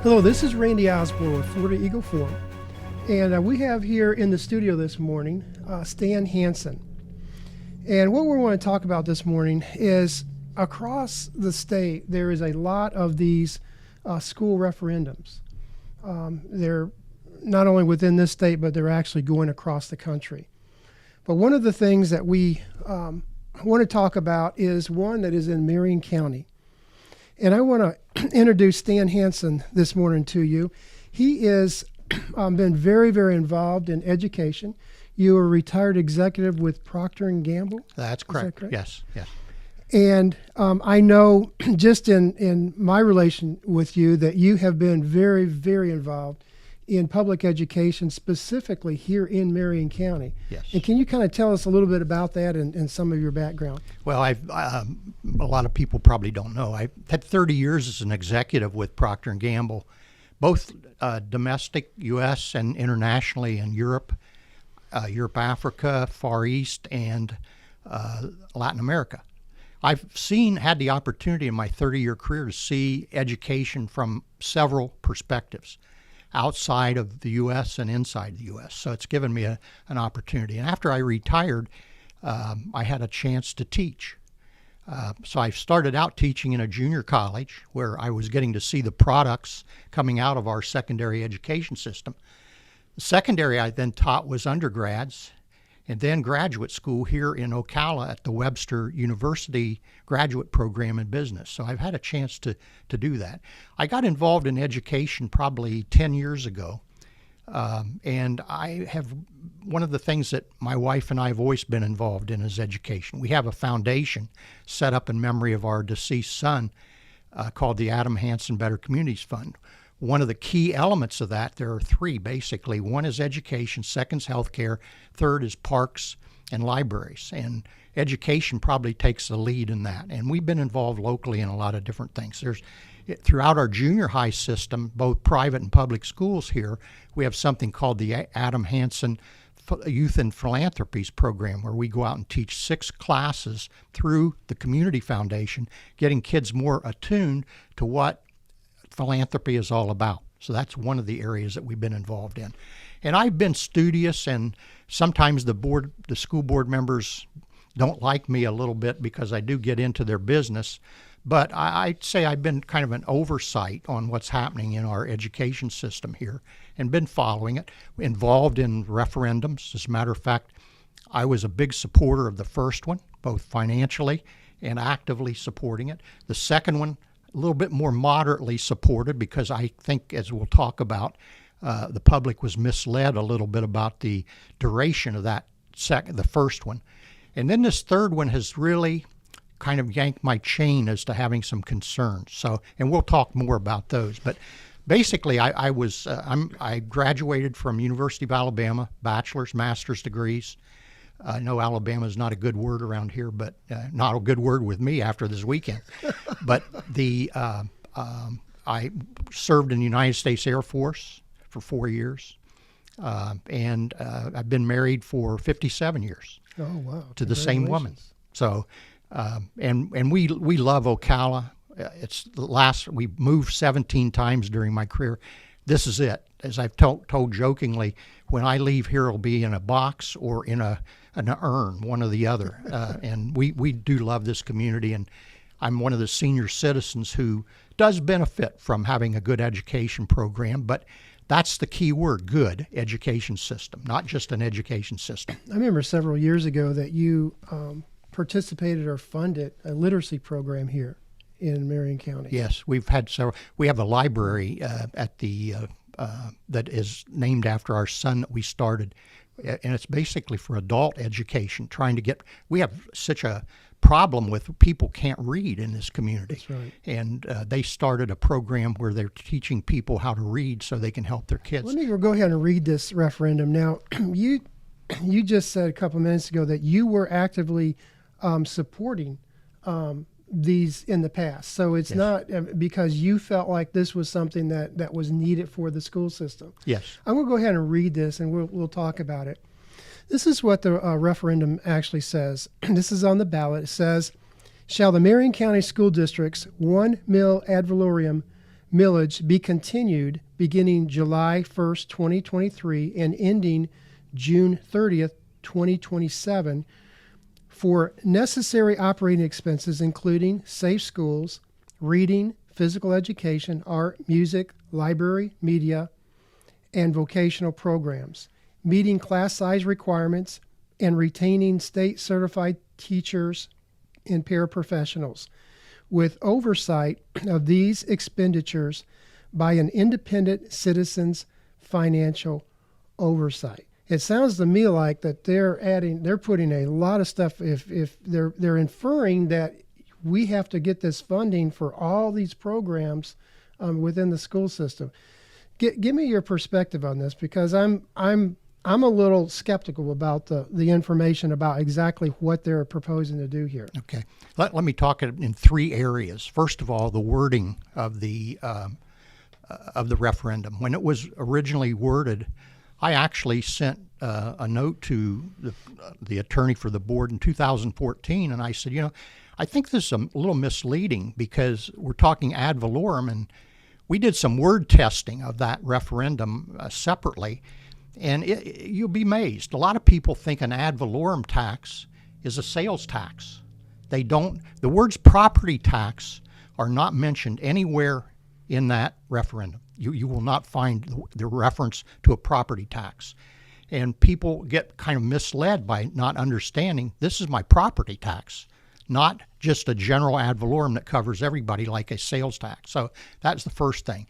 Hello, this is Randy Osborne with Florida Eagle Forum, and we have here in the studio this morning Stan Hansen. And what we want to talk about this morning is across the state there is a lot of these school referendums. They're not only within this state, but they're actually going across the country. But one of the things that we want to talk about is one that is in Marion County. And I want to introduce Stan Hansen this morning to you. He is been very, very involved in education. You are a retired executive with Procter & Gamble. That's correct. Is that correct? Yes, yes. And I know just in my relation with you that you have been very, very involved in public education, specifically here in Marion County. Yes. And can you kind of tell us a little bit about that and some of your background? Well, a lot of people probably don't know. I've had 30 years as an executive with Procter & Gamble, both domestic, U.S. and internationally in Europe, Africa, Far East, and Latin America. I've had the opportunity in my 30-year career to see education from several perspectives, outside of the U.S. and inside the U.S. So it's given me an opportunity. And after I retired, I had a chance to teach. So I started out teaching in a junior college where I was getting to see the products coming out of our secondary education system. The secondary I then taught was undergrads and then graduate school here in Ocala at the Webster University graduate program in business. So I've had a chance to do that. I got involved in education probably 10 years ago. And one of the things that my wife and I have always been involved in is education. We have a foundation set up in memory of our deceased son called the Adam Hansen Better Communities Fund. One of the key elements of that, there are three basically. One is education, second is healthcare, third is parks and libraries. And education probably takes the lead in that. And we've been involved locally in a lot of different things. Throughout our junior high system, both private and public schools here, we have something called the Adam Hansen Youth and Philanthropies program, where we go out and teach 6 classes through the Community Foundation, getting kids more attuned to what philanthropy is all about. So that's one of the areas that we've been involved in. And I've been studious, and sometimes the school board members don't like me a little bit because I do get into their business. But I'd say I've been kind of an oversight on what's happening in our education system here and been following it, involved in referendums. As a matter of fact, I was a big supporter of the first one, both financially and actively supporting it. The second one, a little bit more moderately supported because I think, as we'll talk about, the public was misled a little bit about the duration of the first one. And then this third one has really kind of yanked my chain as to having some concerns. So, and we'll talk more about those. But basically, I graduated from University of Alabama, bachelor's, master's degrees. I know Alabama is not a good word around here, but not a good word with me after this weekend. But I served in the United States Air Force for 4 years, and I've been married for 57 years. Oh, wow. To the same woman. So, and we love Ocala. We moved 17 times during my career. This is it. As I've told jokingly, when I leave here, it'll be in a box or in an urn, one or the other. And we do love this community, and I'm one of the senior citizens who does benefit from having a good education program, but that's the key word, good education system, not just an education system. I remember several years ago that you participated or funded a literacy program here in Marion County. Yes, we've had several. We have a library at the that is named after our son that we started, and it's basically for adult education. We have such a problem with people can't read in this community. That's right. And they started a program where they're teaching people how to read so they can help their kids. Let me go ahead and read this referendum. Now, you just said a couple minutes ago that you were actively supporting these in the past. So it's Yes. not because you felt like this was something that was needed for the school system. Yes. I'm going to go ahead and read this, and we'll talk about it. This is what the referendum actually says. This is on the ballot. It says, shall the Marion County School District's 1 mil ad valorem millage be continued beginning July 1st, 2023 and ending June 30th, 2027 for necessary operating expenses including safe schools, reading, physical education, art, music, library, media, and vocational programs, meeting class size requirements, and retaining state certified teachers and paraprofessionals, with oversight of these expenditures by an independent citizens financial oversight. It sounds to me like that they're putting a lot of stuff, if they're inferring that we have to get this funding for all these programs within the school system. Give me your perspective on this, because I'm a little skeptical about the information about exactly what they're proposing to do here. Okay, let me talk in three areas. First of all, the wording of the referendum. When it was originally worded, I actually sent a note to the attorney for the board in 2014, and I said, I think this is a little misleading because we're talking ad valorem, and we did some word testing of that referendum separately, and you'll be amazed. A lot of people think an ad valorem tax is a sales tax. They don't. The words property tax are not mentioned anywhere in that referendum. You will not find the reference to a property tax. And people get kind of misled by not understanding this is my property tax, not just a general ad valorem that covers everybody like a sales tax. So that's the first thing.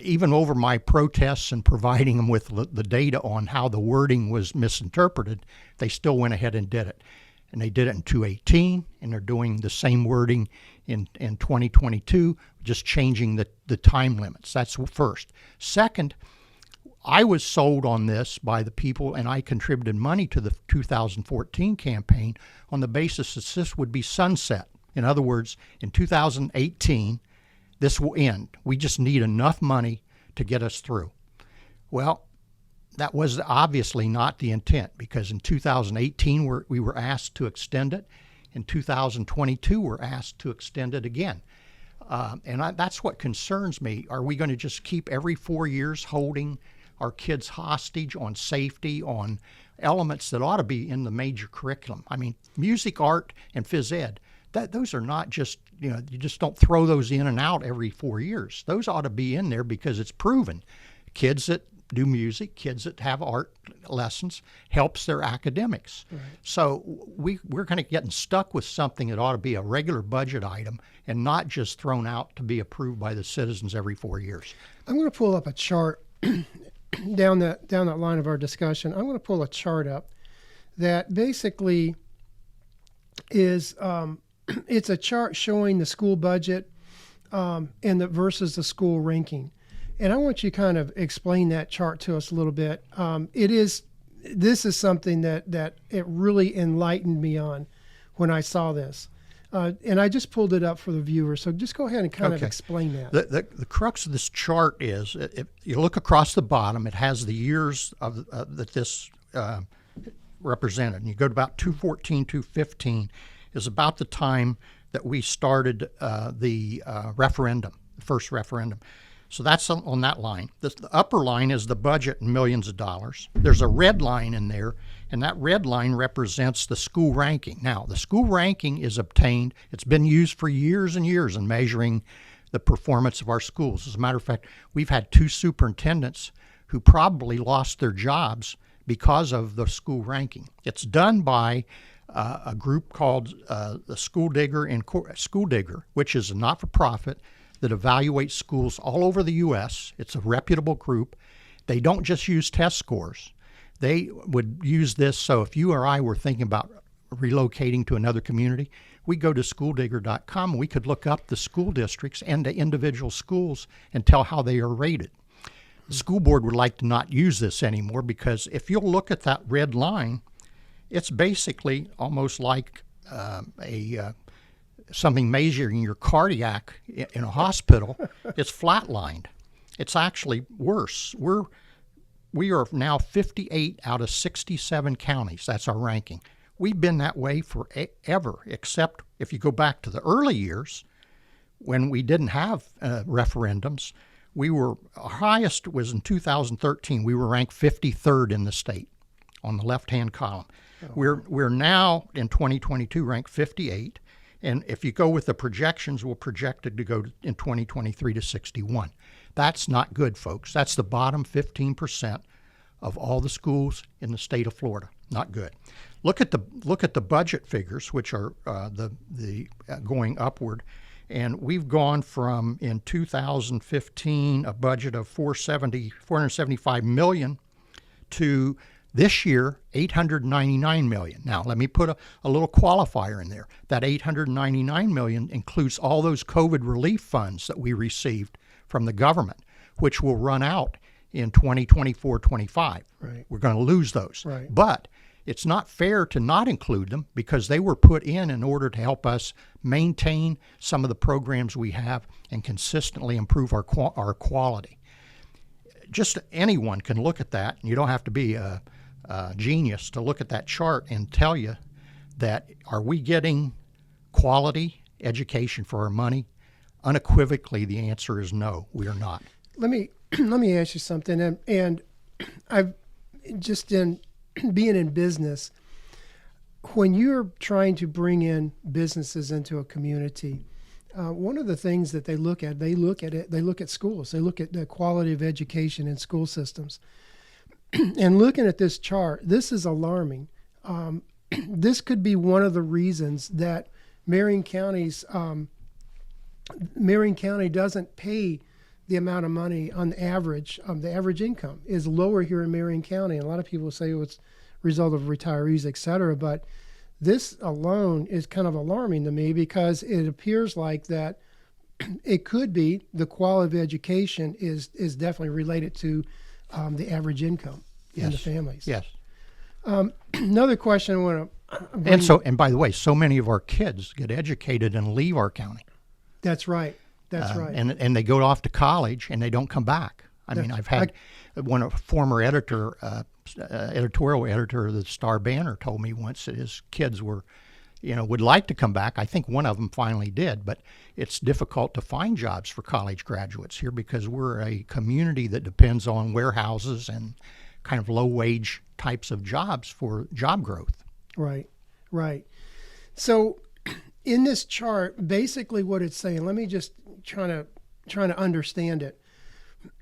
Even over my protests and providing them with the data on how the wording was misinterpreted, they still went ahead and did it. And they did it in 2018, and they're doing the same wording in 2022, just changing the time limits. That's first. Second, I was sold on this by the people, and I contributed money to the 2014 campaign on the basis that this would be sunset. In other words, in 2018, this will end. We just need enough money to get us through. Well, that was obviously not the intent, because in 2018 we were asked to extend it. In 2022 we're asked to extend it again. That's what concerns me. Are we going to just keep every 4 years holding our kids hostage on safety, on elements that ought to be in the major curriculum? I mean, music, art, and phys ed, those are not just, you just don't throw those in and out every 4 years. Those ought to be in there because it's proven. Kids that do music, kids that have art lessons, helps their academics. Right. So we're kind of getting stuck with something that ought to be a regular budget item and not just thrown out to be approved by the citizens every 4 years. I'm going to pull up a chart down that line of our discussion. I'm going to pull a chart up that basically is it's a chart showing the school budget versus the school ranking. And I want you to kind of explain that chart to us a little bit. This is something that it really enlightened me on when I saw this. And I just pulled it up for the viewer. So just go ahead and kind of explain that. The crux of this chart is, if you look across the bottom, it has the years that this represented. And you go to about 2014, 2015 is about the time that we started the referendum, the first referendum. So that's on that line. The upper line is the budget in millions of dollars. There's a red line in there, and that red line represents the school ranking. Now, the school ranking is obtained. It's been used for years and years in measuring the performance of our schools. As a matter of fact, we've had 2 superintendents who probably lost their jobs because of the school ranking. It's done by a group called the School Digger, which is a not-for-profit that evaluates schools all over the U.S. It's a reputable group. They don't just use test scores. They would use this, so if you or I were thinking about relocating to another community, we go to schooldigger.com and we could look up the school districts and the individual schools and tell how they are rated. The school board would like to not use this anymore, because if you'll look at that red line, it's basically almost like something measuring your cardiac in a hospital. It's flatlined. It's actually worse. We are now 58 out of 67 counties. That's our ranking. We've been that way forever, except if you go back to the early years, when we didn't have referendums, our highest was in 2013. We were ranked 53rd in the state on the left-hand column. Oh. We're now in 2022 ranked 58, and if you go with the projections, we're projected to go in 2023 to 61. That's not good, folks. That's the bottom 15% of all the schools in the state of Florida. Not good. Look at the budget figures, which are going upward, and we've gone from in 2015 a budget of $475 million to this year $899 million. Now let me put a little qualifier in there. That $899 million includes all those COVID relief funds that we received from the government, which will run out in 2024-25. Right. We're going to lose those. Right. But it's not fair to not include them because they were put in order to help us maintain some of the programs we have and consistently improve our quality. Just anyone can look at that, and you don't have to be a genius to look at that chart and tell you that are we getting quality education for our money? Unequivocally, the answer is no, we are not. Let me ask you something, and I've just in being in business, when you're trying to bring in businesses into a community, one of the things that they look at schools. They look at the quality of education in school systems. And looking at this chart, this is alarming. This could be one of the reasons that Marion County doesn't pay the amount of money on the average income is lower here in Marion County. And a lot of people say it's a result of retirees, et cetera. But this alone is kind of alarming to me because it appears like that it could be the quality of education is definitely related to the average income in the families. Yes. Another question I want to and by the way, so many of our kids get educated and leave our county. That's right. That's right. And they go off to college and they don't come back. I mean, I've had a former editorial editor of the Star Banner told me once that his kids would like to come back. I think one of them finally did, but it's difficult to find jobs for college graduates here because we're a community that depends on warehouses and kind of low-wage types of jobs for job growth. Right, right. So in this chart, basically what it's saying, let me just trying to understand it.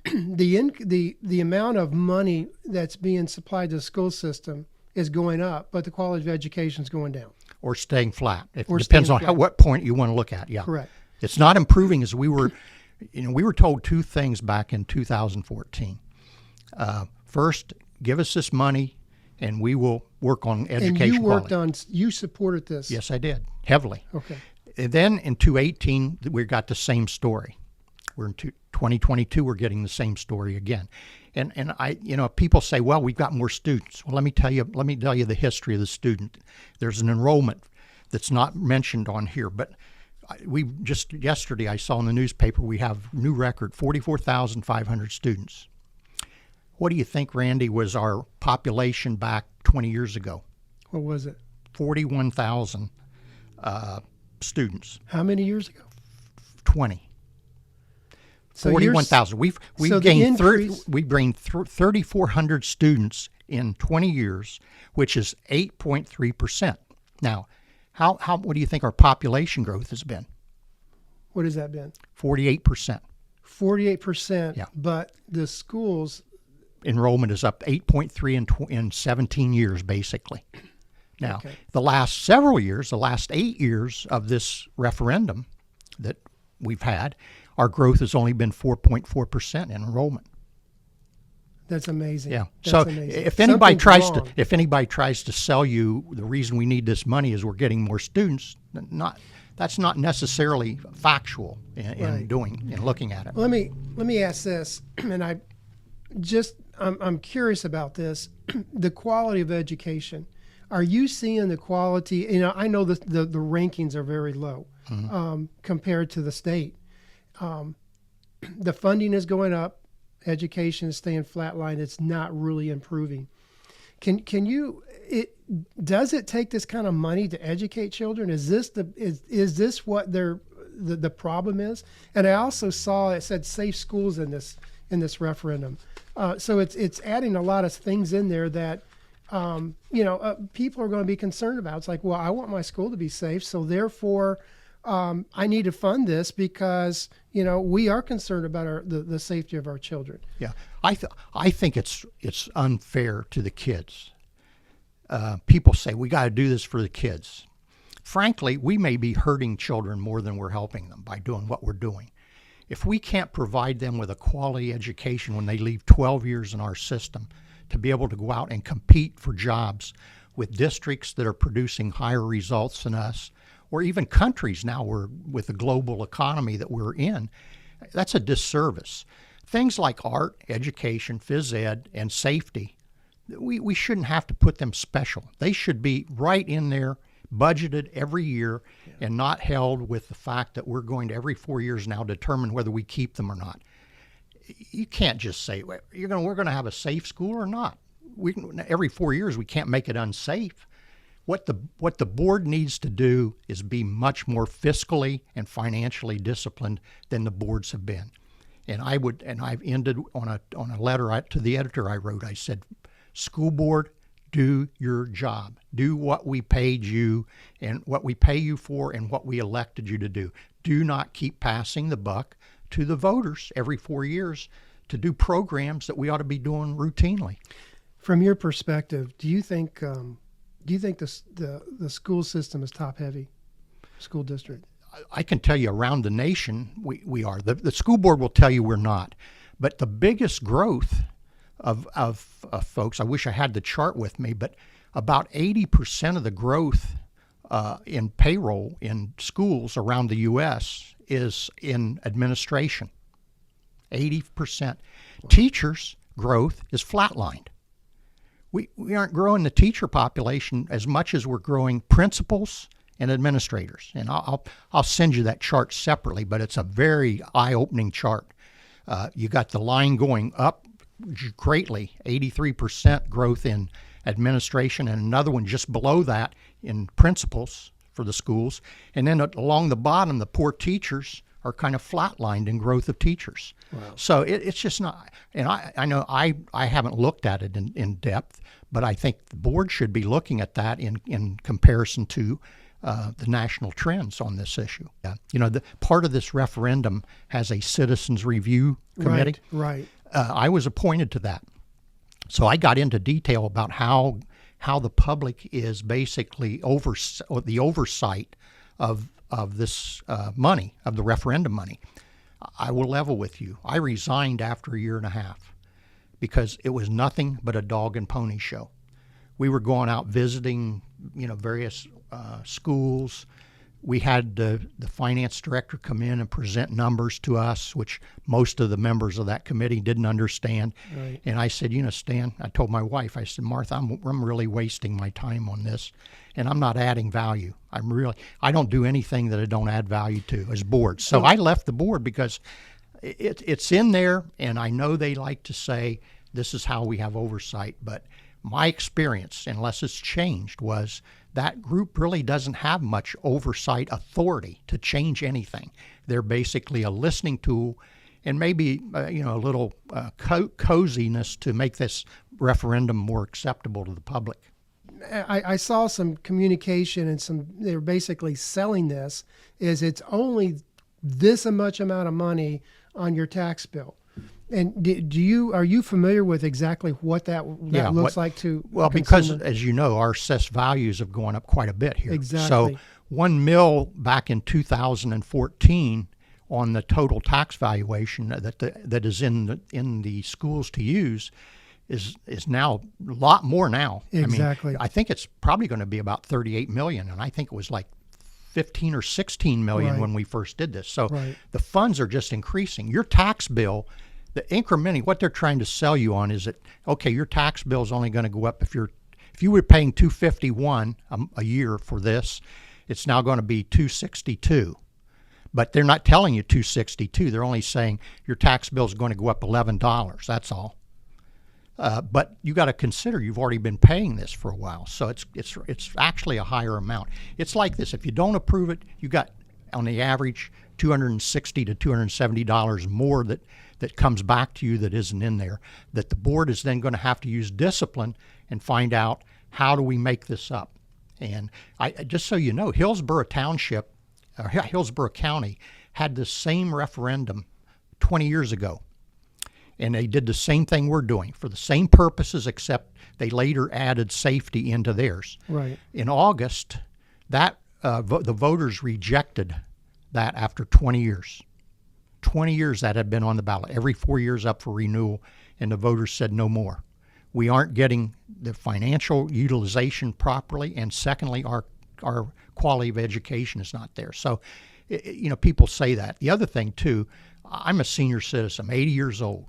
The amount of money that's being supplied to the school system is going up, but the quality of education is going down. Or staying flat. It depends on what point you want to look at. Yeah, correct. It's not improving as we were told two things back in 2014. First, give us this money, and we will work on education quality. You supported this. Yes, I did, heavily. Okay. And then in 2018, we got the same story. We're in 2022, we're getting the same story again. And people say, well, we've got more students. Well, let me tell you the history of the student. There's an enrollment that's not mentioned on here, but yesterday I saw in the newspaper we have new record, 44,500 students. What do you think, Randy, was our population back 20 years ago? What was it? 41,000 students. How many years ago? 20. So 41,000. We've gained 3,400 students in 20 years, which is 8.3%. Now, what do you think our population growth has been? What has that been? 48%. 48%. Yeah. But the schools enrollment is up 8.3 in 17 years, basically. Now, the last several years, the last 8 years of this referendum that we've had, our growth has only been 4.4% in enrollment. That's amazing. Yeah. That's amazing. If anybody tries to sell you the reason we need this money is we're getting more students, that's not necessarily factual in looking at it. Let me ask this, and I'm curious about this. The quality of education. Are you seeing the quality? I know the rankings are very low compared to the state. The funding is going up. Education is staying flatlined. It's not really improving. Does it take this kind of money to educate children? Is this what they're the problem is. And I also saw it said safe schools in this referendum. So it's adding a lot of things in there that people are going to be concerned about. It's like, well, I want my school to be safe, so therefore I need to fund this because we are concerned about the safety of our children. Yeah, I think it's unfair to the kids. People say we got to do this for the kids. Frankly, we may be hurting children more than we're helping them by doing what we're doing. If we can't provide them with a quality education when they leave 12 years in our system to be able to go out and compete for jobs with districts that are producing higher results than us, or even countries now with the global economy that we're in, that's a disservice. Things like art, education, phys ed, and safety, we shouldn't have to put them special. They should be right in there, budgeted every year, and not held with the fact that we're going to every 4 years now determine whether we keep them or not. You can't just say we're going to have a safe school or not. Every 4 years we can't make it unsafe. What the board needs to do is be much more fiscally and financially disciplined than the boards have been. And I've ended on a letter to the editor I wrote. I said, school board, do your job. Do what we paid you and what we pay you for and what we elected you to do. Do not keep passing the buck to the voters every 4 years to do programs that we ought to be doing routinely. From your perspective, do you think the school system is top heavy, school district? I can tell you around the nation we are. The school board will tell you we're not. But the biggest growth of folks, I wish I had the chart with me, but about 80% of the growth in payroll in schools around the U.S. is in administration. 80%. Teachers' growth is flatlined. We aren't growing the teacher population as much as we're growing principals and administrators. And I'll send you that chart separately, but it's a very eye-opening chart. You got the line going up greatly, 83% growth in administration, and another one just below that in principals for the schools. And then along the bottom, the poor teachers are kind of flatlined in growth of teachers. Wow. So it's just not, and I know I haven't looked at it in depth, but I think the board should be looking at that in comparison to the national trends on this issue. The part of this referendum has a citizens review committee. Right. I was appointed to that. So I got into detail about how the public is basically the oversight of this money, of the referendum money. I will level with you. I resigned after a year and a half because it was nothing but a dog and pony show. We were going out visiting, various schools. We had the finance director come in and present numbers to us, which most of the members of that committee didn't understand. Right. And I said, Stan, I told my wife, I said, Martha, I'm really wasting my time on this, and I'm not adding value. I don't do anything that I don't add value to as board. So I left the board because it's in there, and I know they like to say this is how we have oversight, but my experience, unless it's changed, was that group really doesn't have much oversight authority to change anything. They're basically a listening tool and maybe a little coziness to make this referendum more acceptable to the public. I saw some communication and they're basically selling this is it's only this much amount of money on your tax bill. And are you familiar with exactly what that looks like to well, because as you know, our assessed values have gone up quite a bit here. Exactly. So $1 million back in 2014 on the total tax valuation that is in the schools to use is now a lot more now. Exactly. I think it's probably going to be about 38 million, and I think it was like 15 or 16 million when we first did this. So the funds are just increasing. Your tax bill, the incrementing, what they're trying to sell you on is that, okay, your tax bill is only going to go up if you were paying $251 a year for this, it's now going to be $262. But they're not telling you $262. They're only saying your tax bill is going to go up $11. That's all. But you got to consider you've already been paying this for a while, so it's actually a higher amount. It's like this: if you don't approve it, you got on the average $260 to $270 more that comes back to you that isn't in there, that the board is then going to have to use discipline and find out, how do we make this up? And just so you know, Hillsborough Township, or Hillsborough County, had the same referendum 20 years ago. And they did the same thing we're doing for the same purposes, except they later added safety into theirs. Right. In August, the voters rejected that after 20 years. 20 years that had been on the ballot, every 4 years up for renewal, and the voters said no more. We aren't getting the financial utilization properly, and secondly, our quality of education is not there. So, people say that. The other thing, too, I'm a senior citizen, I'm 80 years old.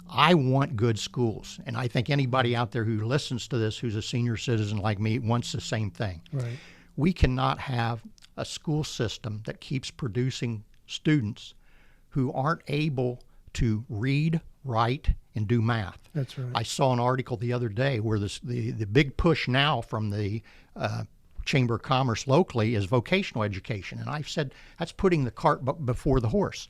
I want good schools, and I think anybody out there who listens to this who's a senior citizen like me wants the same thing. Right. We cannot have a school system that keeps producing students who aren't able to read, write, and do math. That's right. I saw an article the other day where the big push now from the Chamber of Commerce locally is vocational education. And I said, that's putting the cart before the horse.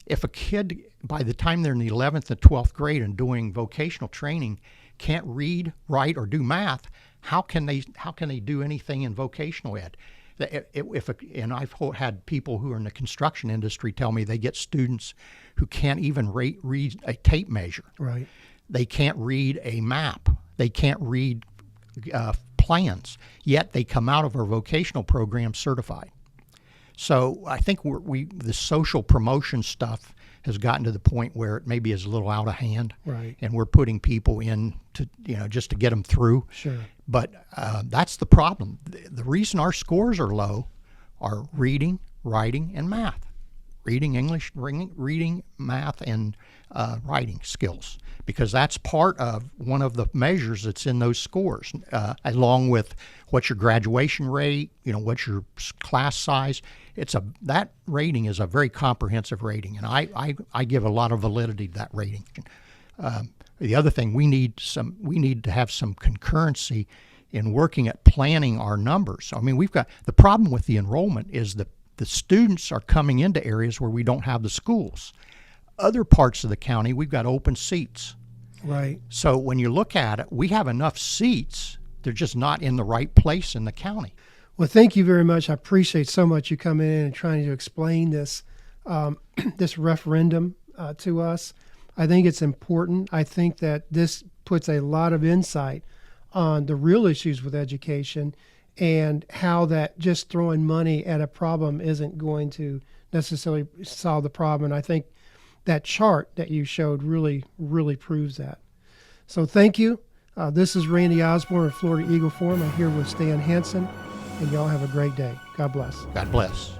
If a kid, by the time they're in the 11th and 12th grade and doing vocational training, can't read, write, or do math, how can they do anything in vocational ed? And I've had people who are in the construction industry tell me they get students who can't even read a tape measure. Right. They can't read a map. They can't read plans. Yet they come out of our vocational program certified. So I think the social promotion stuff has gotten to the point where it maybe is a little out of hand. Right. And we're putting people in to, just to get them through. Sure. But that's the problem. The reason our scores are low are reading, writing, and math. Reading English, reading, math, and writing skills, because that's part of one of the measures that's in those scores, along with what's your graduation rate, what's your class size. That rating is a very comprehensive rating, and I give a lot of validity to that rating. The other thing, we need to have some concurrency in working at planning our numbers. I mean, we've got the problem with the enrollment is the students are coming into areas where we don't have the schools. Other parts of the county, we've got open seats. Right. So when you look at it, we have enough seats. They're just not in the right place in the county. Well, thank you very much. I appreciate so much you coming in and trying to explain this this referendum to us. I think it's important. I think that this puts a lot of insight on the real issues with education and how that just throwing money at a problem isn't going to necessarily solve the problem. And I think that chart that you showed really, really proves that. So thank you. This is Randy Osborne of Florida Eagle Forum. I'm here with Stan Hansen, and y'all have a great day. God bless. God bless.